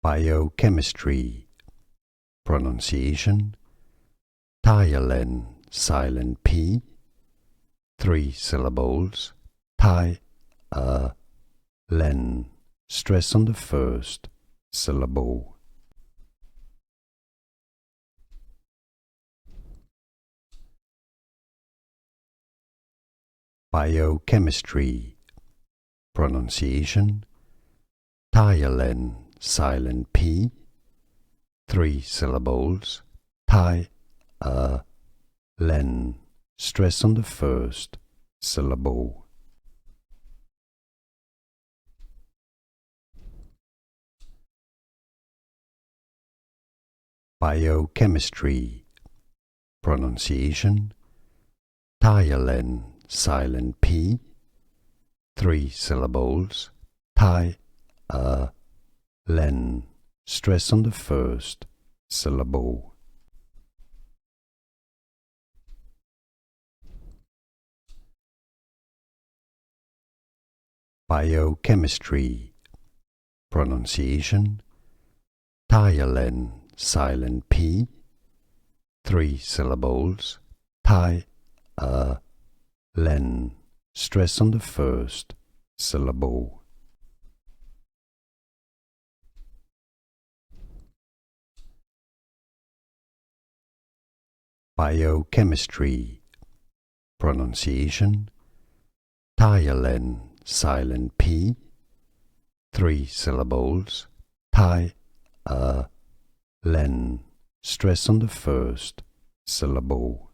Biochemistry. Pronunciation: Ptyalin, silent P, 3 syllables, Ty-len, stress on the first syllable. Biochemistry. Pronunciation: Ptyalin, silent P, 3 syllables, Ty-len, stress on the first syllable. Biochemistry. Pronunciation: Ptyalin, silent P, 3 syllables, Ty-len, stress on the first syllable. Biochemistry. Pronunciation: Ptyalin, silent P, 3 syllables, Ty-len, stress on the first syllable. Biochemistry. Pronunciation: Ptyalin, silent P, 3 syllables, Ty-len, stress on the first syllable.